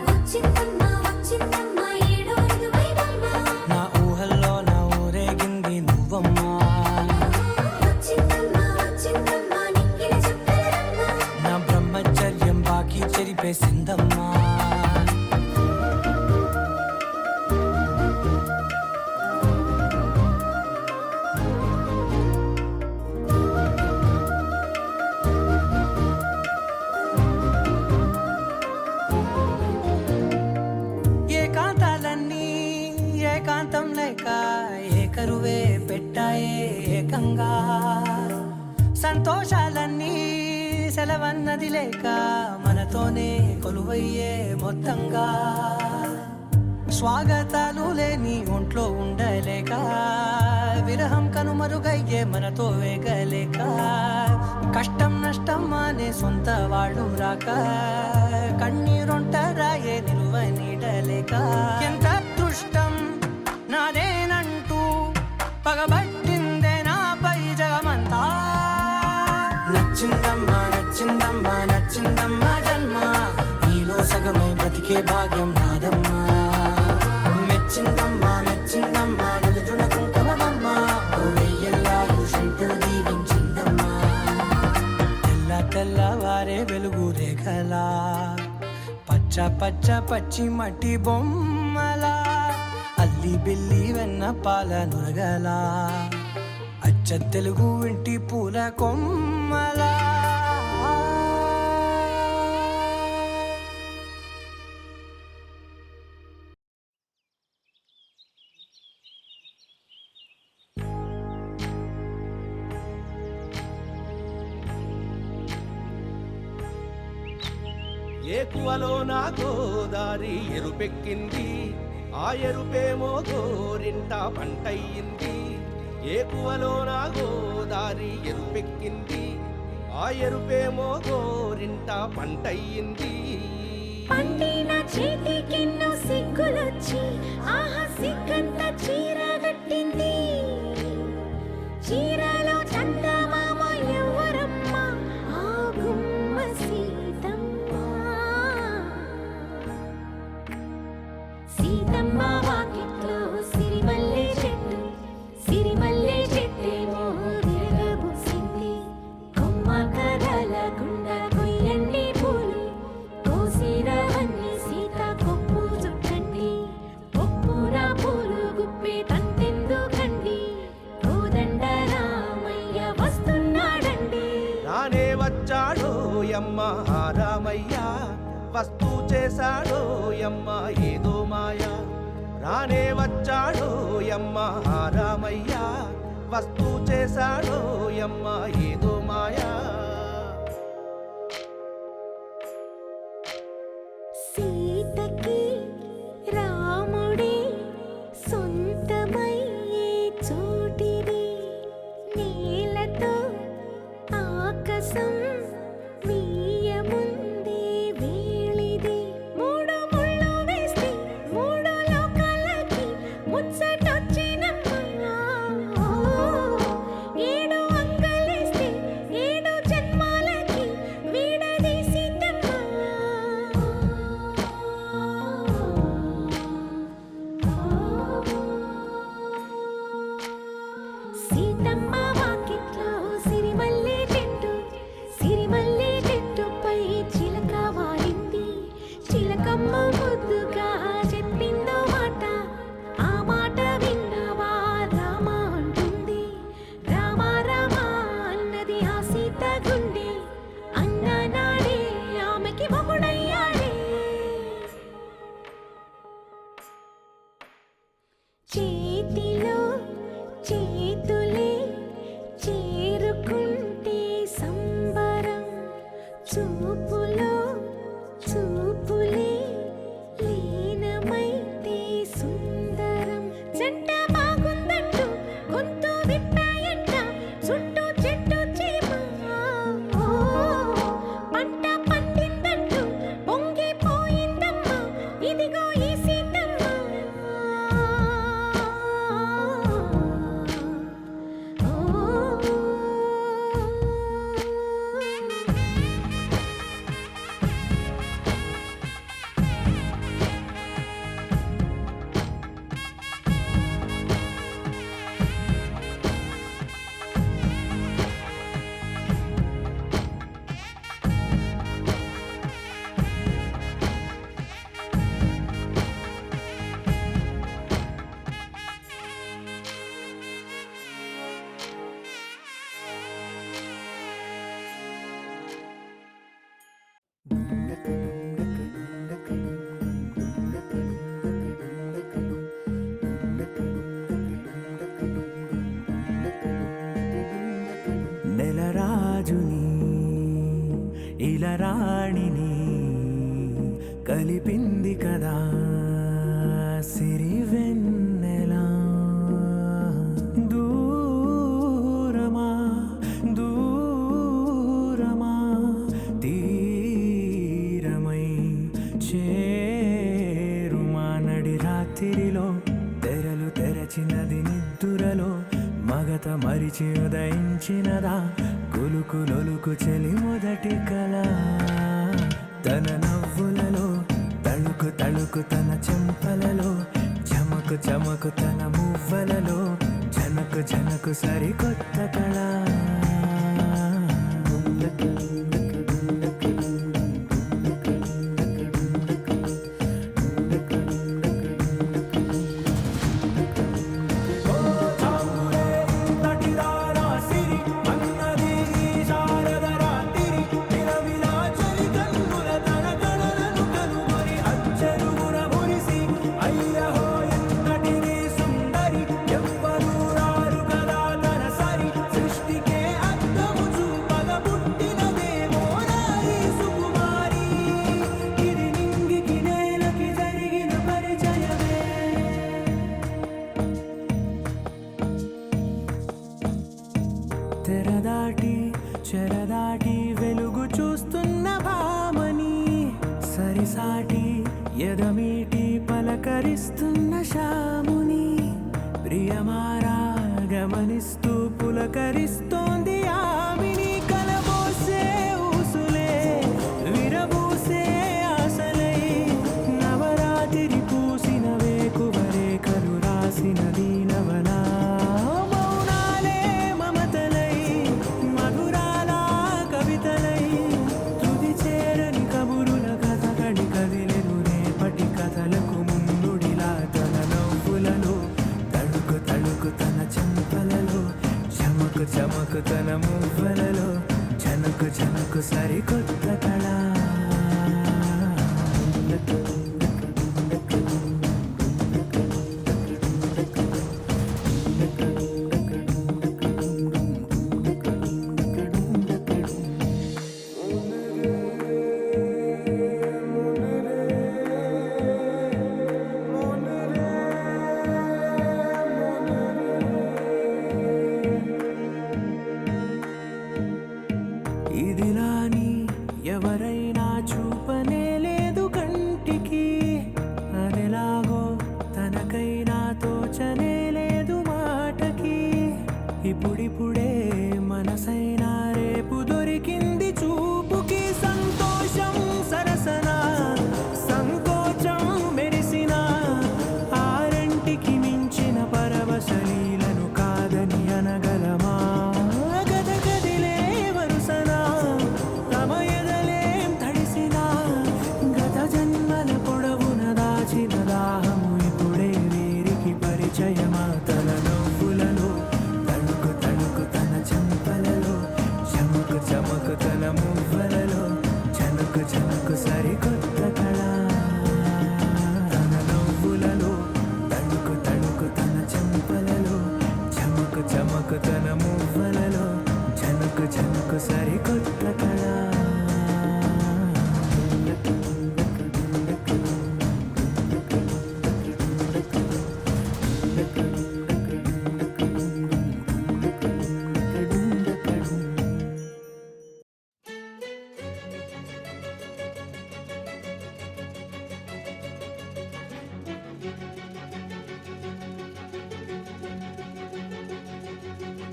S4: వచ్చిందమ్మ వచ్చిందమ్మ ఏడో ఋతువైవమ్మ
S8: నా ఊహల్లో నా ఊరేగింది నువ్వమ్మా
S4: వచ్చిందమ్మ వచ్చిందమ్మ నెక్కిన చుక్కలమ్మ
S8: నా బ్రహ్మచర్యం బాకీ చెరిపేసిందమ్మా ఏకాంతాలన్నీ ఏకాంతం లేక ఏకరువే పెట్టాయే ఏకంగా సంతోషాలన్నీ సెలవన్నది లేక మనతోనే కొలువయ్యే మొత్తంగా స్వాగతాలు లేని ఒంట్లో ఉండలేక విరహం కనుమరుగయ్యే మనతో వేగలేక కష్టం నష్టం అనే సొంత వాళ్ళు రాక కన్నీరొంటరాయే నిలువ నీడలేక ఎంత అదృష్టం నాదేనంటూ పగబట్టిందే నాపై జగమంతా నచ్చిందమ్మా నచ్చిందమ్మా నచ్చిందమ్మా జన్మ నీలో సగమై బ్రతికే భాగ్యం నాదమ్మా మెచ్చిందమ్మా మెచ్చిందమ్మా నిలుచున్న కుంకుమమ్మా ఓ వెయ్యల్లాలు శంకులు దీవించిందమ్మా తెల్లవారే వెలుగు రేఖలా పచ్చ పచ్చ పచ్చి మట్టి బొమ్మలా అల్లి బిల్లి వెన్న పాల నురగలా అచ్చ తెలుగు ఇంటి పూల కొమ్మలా
S9: ఏకువలో నా గోదారి ఎరుపెక్కింది ఆ ఎరుపేమో గోరింట పంటయ్యింది ఏకువలో నా గోదారి ఎరుపెక్కింది ఆ ఎరుపేమో గోరింట పంటయ్యింది
S4: పండిన చేతికెన్నో సిగ్గులొచ్చి ఆహా సిగ్గంత చీర కట్టింది చీరలో చందమామ ఎవరమ్మ ఆ గుమ్మ సీతమ్మ సీతమ్మ వాకిట్లో సిరిమల్లె చెట్టేమో తిరగబూసింది కొమ్మ కదలకుండా కొయ్యండి పూలు కోసిరవన్నీ సీత కొప్పు చుట్టండి ఒప్పున పూలు గుప్పే తంతెందుకండి కోదండ రామయ్య వస్తున్నాడండి
S9: రానే వచ్చాడో యమ్మ ఆ రామయ్య వస్తూ చేశాడో యమ్మ ఏదో మాయ రానే వచ్చాడో యమ్మ ఆ రామయ్య వస్తూ చేశాడో యమ్మ ఏదో మాయా.
S4: సీతకి రాముడే సొంతమయ్యే చోటిది, నేలతో ఆకాశం వీయముందే వేళిది. మూడు ముళ్ళు వేస్తే మూడు లోకాలకి ముచ్చటొచ్చినమ్మా. ఏడు అంగలేస్తే ఏడు జన్మాలకి వీడదీసిద్దమ్మా. సీతమ్మ వాకిట్లో సిరిమల్లె చెట్టు, సిరిమల్లె చెట్టుపై చిలక వాలింది. చిలకమ్మ ముద్దుగా చెప్పిందో మాట, ఆ మాట విన్నవా రామ అంటుంది. రామ రామ అన్నది ఆ సీత గుండె, అన్న నాడే ఆమెకి మొగుడయ్యాడే. చేతిలో చేతులే చేరుకుంటే సంబరం, చూపులో చూపులే లీనమైతే సుందరం. జంట బాగుందంటూ గొంతు విప్పాయంట చుట్టూ చెట్టు చీమ. పంట పండిందంటూ పొంగిపోయిందమ్మా ఇదిగో ఈ సీతమ్మ.
S8: నెలరాజుని ఇలరాణిని కలిపింది కదా సిరివెన్నెలా. దూరమా దూరమా తీరమై చేరుమా. నడి రాత్రిలో తెరలు తెరచినది నిద్దురలో మగత మరిచి ఉదయించినదా కులుకులొలుకు చెలి మొదటి కళ. తన నవ్వులలో తళుకు తళుకు తన చెంపలలో, చమకు చమకు తన మువ్వలలో, జనకు జనకు సరికొత్త కళ. తెరదాటి చెరదాటి వెలుగు చూస్తున్న భామని, సరిసాటి ఎదమీటి పలకరిస్తున్న శాముని. ప్రియమారా గమనిస్తూ పులకరిస్తోంది ఆమిని. కలబోసే ఊసులే విరబూసే ఆశలై, నవరాత్రి పూసిన వేకువరే కలు రాసిన దీనవనా. మౌనాలే మమతలై మధురాల కవితలై, తుది చేరని కబురుల కథ కడి కదిలెను రేపటి కథలకు ముందుడిలా. తన నవ్వులలో తడుకు తడుకు తన చెంపలలో, చమకు చమకు తన మువ్వలలో, జనకు జనకు సరికొత్త కళ.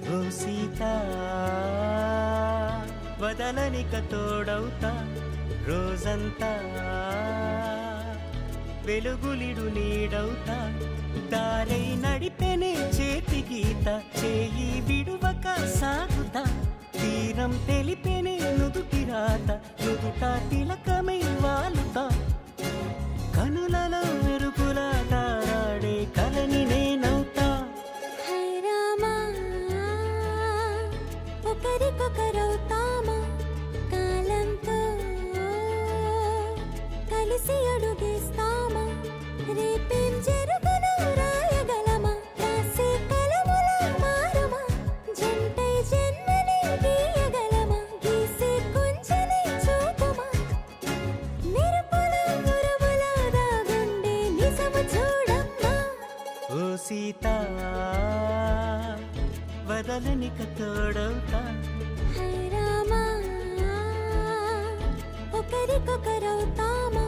S8: ఓ సీత వదలనిక తోడవుతా రోజంతా వెలుగులిడు నీడవుతా దారై నడిపెనే చేతి గీత చేయి విడువక సాగుతా తీరం తెలిపెనే నుదుటి రాత నుదుట తిలకమై వాలుతా కనులలో మెరుపుల తారాడే కలని నేనవుతా
S4: హై రామా ఒకరికొకరవుతామా కాలంతో కలిసి అడుగేస్తామా రేపేం జరుగును రాయగలమా రాసే కలముల మారమా జంటై జన్మని గీయగలమా గీసే కొంచెని చూపుమా మెరుపుల మురముల దాగుండే నిజము చూడమ్మా
S8: ఓ సీత వదలనిక తోడవుతా
S4: హై రామా ఒకరికొకరవుతామా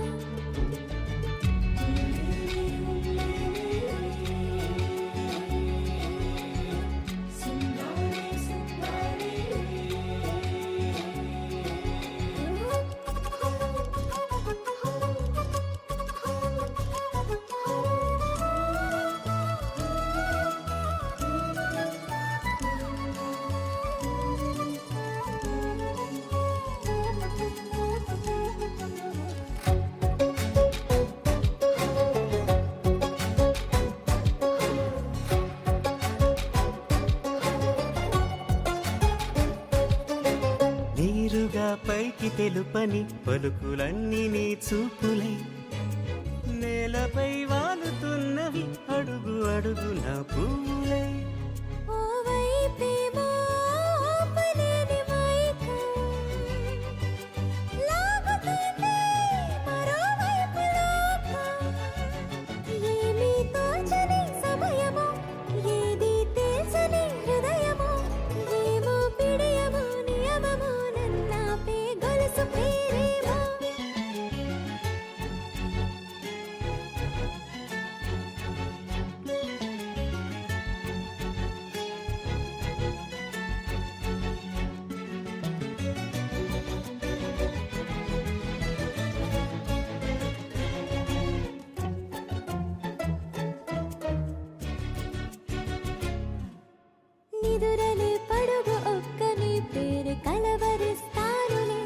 S8: నీరుగా పైకి తెలుపని పలుకులన్నీ నీ చూపులై నేలపై వాలుతున్నవి అడుగు అడుగు నా పూలై
S4: ఓ వైపేమో ఆపలేని మైకం లాగుతుంది మరోవైపు లోకం ఏమీ తోచని సమయమో ఏది తేల్చని హృదయమో ఏమో పిడియమో నియమమో నన్నాపే గొలుసు పేరేమో నిదురలే పడుగు ఒక్కని పేరు కలవరిస్తానులే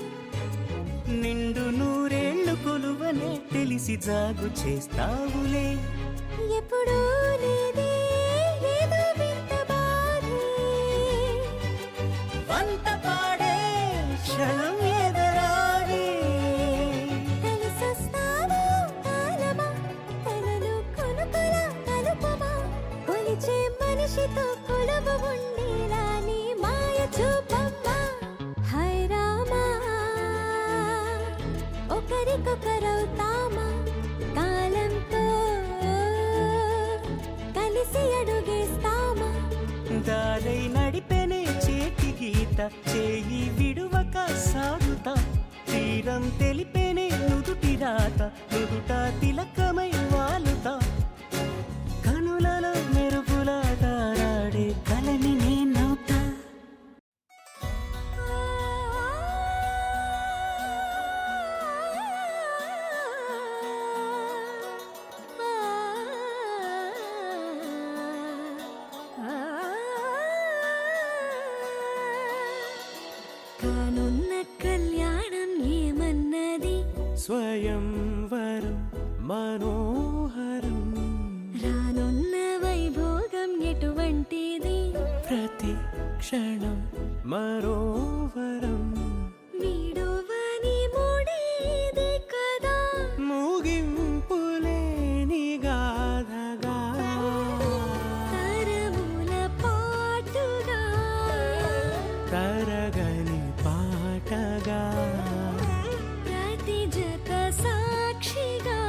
S8: నిండు నూరేళ్లు కొలువనే తెలిసి జాగు చేస్తావులే
S4: ఎప్పుడూ లేదే ఏదో వింత బాధే
S8: వంత పాడే క్షణం ఎదరాడే
S4: కలిసొస్తావో కాలమా కలలు కొనుకల కలుపమా కొలిచే మనిషితో కొలువు ఉండేలా నీ మాయ చూపమ్మా హై రామా ఒకరికొకరవుతామా కాలంతో కలిసి అడుగేస్తామా
S8: దారై నడిపెనే చేతి గీత చేయి విడువక సాగుతా తీరం తెలిపెనే నుదుటి రాత నుదుట తిలకమై వాలుతా కనులలో మెరుపుల తారాడే కలని నేనవుతా
S4: కానున్న కళ్యాణం ఏమన్నది
S8: స్వయంవరం మనోహరం
S4: రానున్న వైభోగం ఎటువంటిది
S8: ప్రతి క్షణం మరోవరం
S4: వీడువని మూడేది కదా
S8: ముగింపులేని గాథగా
S4: తరముల పాటుగా
S8: తరగని పాటగా
S4: ప్రతి జత సాక్షిగా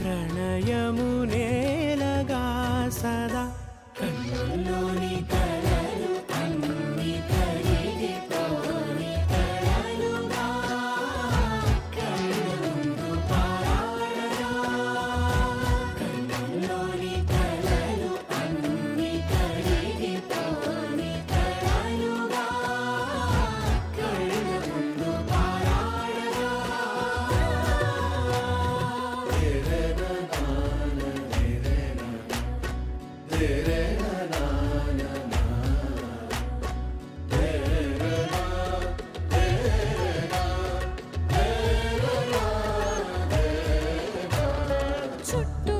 S8: ప్రణయము నేలగా సదా కన్నుల్లోని కలలు అన్ని కరిగిపోని కలలుగా కన్నుందు పారాడగా కన్నుల్లోని కలలు అన్ని కరిగిపోని
S4: చుట్టూ